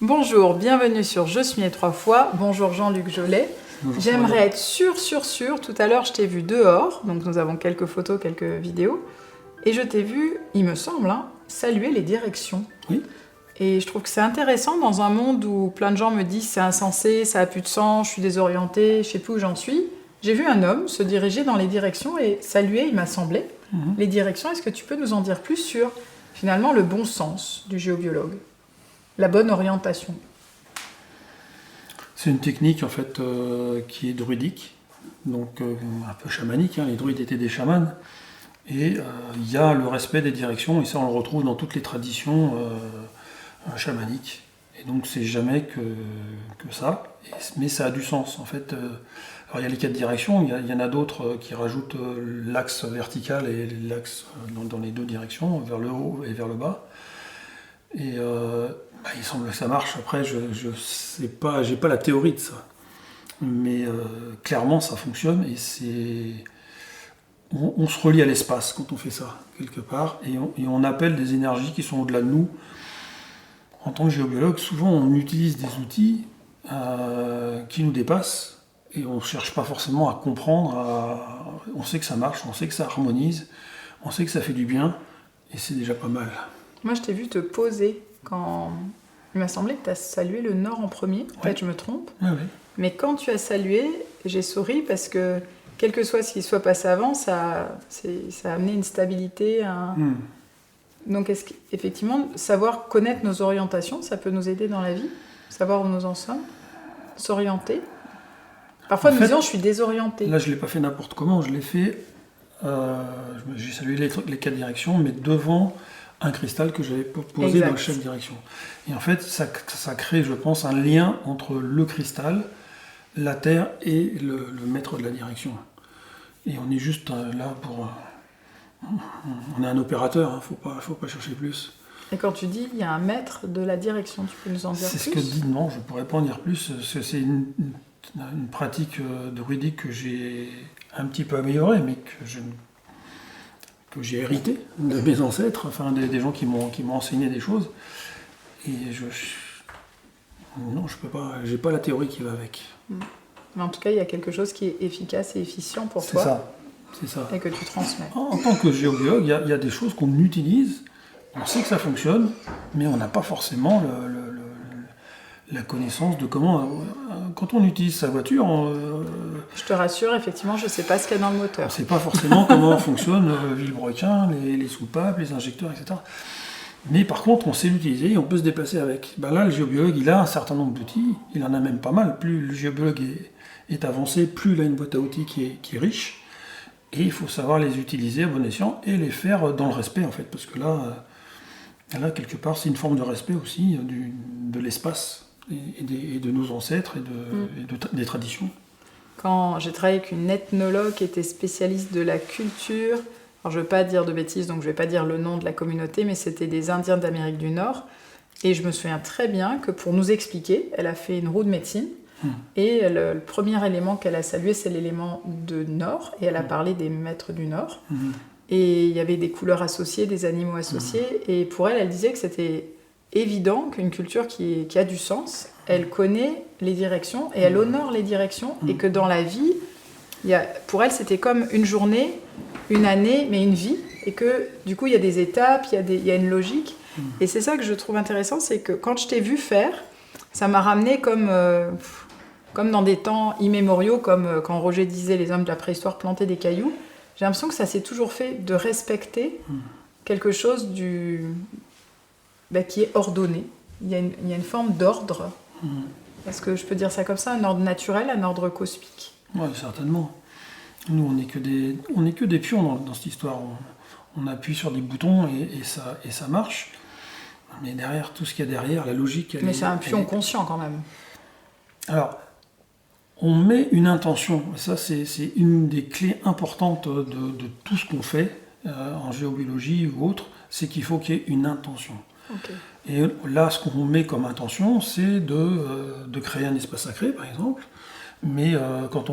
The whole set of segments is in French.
Bonjour, bienvenue sur Je suis né 3 fois. Bonjour Jean-Luc Jolet. J'aimerais être sûre, tout à l'heure je t'ai vu dehors, donc nous avons quelques photos, quelques vidéos, et je t'ai vu, il me semble, saluer les directions. Oui. Et je trouve que c'est intéressant dans un monde où plein de gens me disent c'est insensé, ça n'a plus de sens, je suis désorientée, je ne sais plus où j'en suis. J'ai vu un homme se diriger dans les directions et saluer, il m'a semblé, les directions. Est-ce que tu peux nous en dire plus sur finalement le bon sens du géobiologue, la bonne orientation? C'est une technique en fait qui est druidique, donc un peu chamanique. Les druides étaient des chamans. Et il y a le respect des directions, et ça on le retrouve dans toutes les traditions chamaniques. Et donc c'est jamais que ça, mais ça a du sens. En fait, alors il y a les 4 directions, il y en a d'autres qui rajoutent l'axe vertical et l'axe dans les 2 directions, vers le haut et vers le bas. Et il semble que ça marche. Après, je sais pas, j'ai pas la théorie de ça. Mais clairement, ça fonctionne et on se relie à l'espace quand on fait ça, quelque part, et on appelle des énergies qui sont au-delà de nous. En tant que géobiologue, souvent on utilise des outils qui nous dépassent et on ne cherche pas forcément à comprendre. On sait que ça marche, on sait que ça harmonise, on sait que ça fait du bien et c'est déjà pas mal. Moi, je t'ai vu te poser quand... Il m'a semblé que tu as salué le nord en premier. Peut-être je me trompe. Oui. Mais quand tu as salué, j'ai souri parce que, quel que soit ce qui soit passé avant, ça a amené une stabilité. Donc, est-ce qu'effectivement, savoir connaître nos orientations, ça peut nous aider dans la vie? Savoir où nous en sommes? S'orienter? Parfois, nous disons, je suis désorientée. Là, je ne l'ai pas fait n'importe comment. Je l'ai fait... j'ai salué les 4 directions, mais devant un cristal que j'avais posé dans chaque direction. Et en fait, ça crée, je pense, un lien entre le cristal, la Terre et le maître de la direction. Et on est juste là pour... On est un opérateur, faut pas chercher plus. Et quand tu dis il y a un maître de la direction, tu peux nous en dire plus? C'est ce que dit, non, je ne pourrais pas en dire plus. C'est une pratique druidique que j'ai un petit peu améliorée, mais que j'ai hérité de mes ancêtres, enfin des gens qui m'ont enseigné des choses. Et non, je peux pas, j'ai pas la théorie qui va avec. Mais en tout cas, il y a quelque chose qui est efficace et efficient pour toi. C'est ça. Et que tu transmets. En tant que géobiologue, il y a des choses qu'on utilise, on sait que ça fonctionne, mais on n'a pas forcément la connaissance de comment... Quand on utilise sa voiture... Je te rassure, effectivement, je ne sais pas ce qu'il y a dans le moteur. On ne sait pas forcément comment fonctionne le vilebrequin, les soupapes, les injecteurs, etc. Mais par contre, on sait l'utiliser et on peut se déplacer avec. Là, le géobiologue, il a un certain nombre d'outils, il en a même pas mal. Plus le géobiologue est avancé, plus il a une boîte à outils qui est riche. Et il faut savoir les utiliser à bon escient et les faire dans le respect, en fait. Parce que là quelque part, c'est une forme de respect aussi de l'espace et de nos ancêtres et des traditions. Quand j'ai travaillé avec une ethnologue qui était spécialiste de la culture, alors je ne veux pas dire de bêtises, donc je ne vais pas dire le nom de la communauté, mais c'était des Indiens d'Amérique du Nord. Et je me souviens très bien que pour nous expliquer, elle a fait une roue de médecine. Et le premier élément qu'elle a salué, c'est l'élément de Nord. Et elle a parlé des maîtres du Nord. Et il y avait des couleurs associées, des animaux associés. Et pour elle, elle disait que c'était évident qu'une culture qui a du sens, elle connaît les directions et elle honore les directions. Et que dans la vie, pour elle, c'était comme une journée, une année, mais une vie. Et que du coup, il y a des étapes, il y a une logique. Et c'est ça que je trouve intéressant, c'est que quand je t'ai vu faire, ça m'a ramené comme dans des temps immémoriaux, comme quand Roger disait les hommes de la préhistoire plantaient des cailloux. J'ai l'impression que ça s'est toujours fait de respecter quelque chose qui est ordonné. Il y a une forme d'ordre. Est-ce que je peux dire ça comme ça? Un ordre naturel, un ordre cosmique? Oui, certainement. Nous, on n'est que des pions dans cette histoire. On appuie sur des boutons et ça marche. Mais derrière, tout ce qu'il y a derrière, la logique... Mais c'est un pion conscient quand même. Alors, on met une intention. Et ça, c'est une des clés importantes de tout ce qu'on fait en géobiologie ou autre, c'est qu'il faut qu'il y ait une intention. Okay. Et là, ce qu'on met comme intention, c'est de créer un espace sacré, par exemple. Mais quand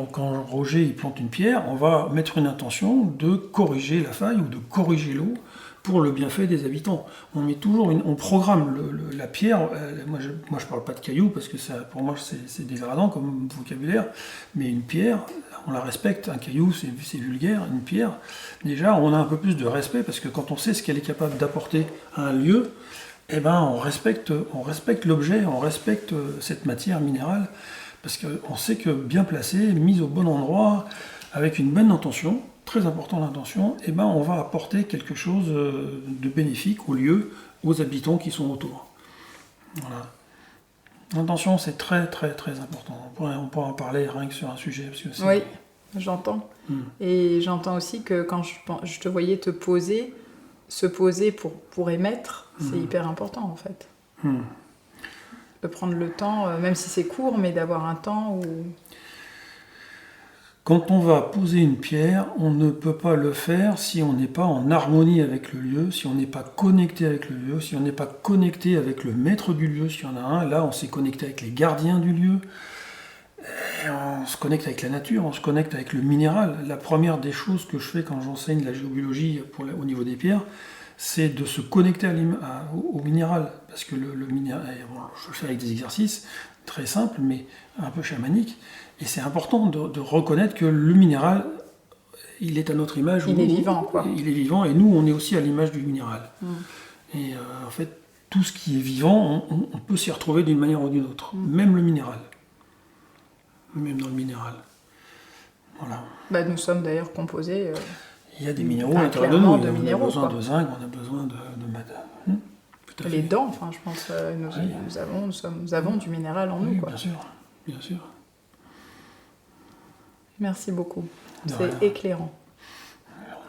Roger il plante une pierre, on va mettre une intention de corriger la faille ou de corriger l'eau pour le bienfait des habitants. On met toujours on programme la pierre. Moi, je parle pas de cailloux parce que ça, pour moi, c'est dégradant comme vocabulaire. Mais une pierre, on la respecte. Un caillou, c'est vulgaire. Une pierre, déjà, on a un peu plus de respect parce que quand on sait ce qu'elle est capable d'apporter à un lieu, eh ben, on respecte l'objet, on respecte cette matière minérale parce qu'on sait que bien placée, mise au bon endroit, avec une bonne intention, très important l'intention, eh ben on va apporter quelque chose de bénéfique au lieu, aux habitants qui sont autour. Voilà. L'intention, c'est très très très important. On pourrait en parler rien que sur un sujet. Parce que oui, j'entends. Et j'entends aussi que quand je te voyais se poser pour émettre, c'est hyper important en fait. De prendre le temps, même si c'est court, mais d'avoir un temps où... Quand on va poser une pierre, on ne peut pas le faire si on n'est pas en harmonie avec le lieu, si on n'est pas connecté avec le lieu, si on n'est pas connecté avec le maître du lieu, s'il y en a un. Là, on s'est connecté avec les gardiens du lieu. Et on se connecte avec la nature, on se connecte avec le minéral. La première des choses que je fais quand j'enseigne la géobiologie au niveau des pierres, c'est de se connecter au minéral. Parce que le minéral, je le fais avec des exercices très simples, mais un peu chamaniques. Et c'est important de reconnaître que le minéral, il est à notre image. Il est vivant, quoi. Il est vivant, et nous, on est aussi à l'image du minéral. Et en fait, tout ce qui est vivant, on peut s'y retrouver d'une manière ou d'une autre. Même le minéral. Même dans le minéral. Voilà. Bah, nous sommes d'ailleurs composés... il y a des minéraux à l'intérieur de nous. On a besoin de zinc, on a besoin de les dents, enfin, je pense, nous avons du minéral en nous. Quoi. Bien sûr, bien sûr. Merci beaucoup. C'est éclairant.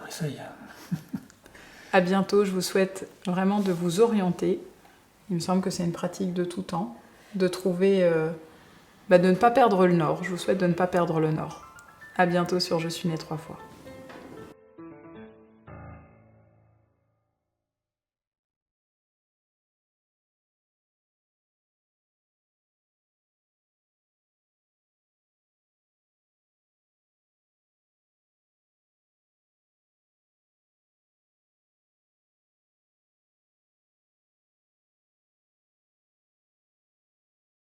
On essaye. À bientôt. Je vous souhaite vraiment de vous orienter. Il me semble que c'est une pratique de tout temps, de trouver, de ne pas perdre le nord. Je vous souhaite de ne pas perdre le nord. À bientôt sur Je suis née 3 fois.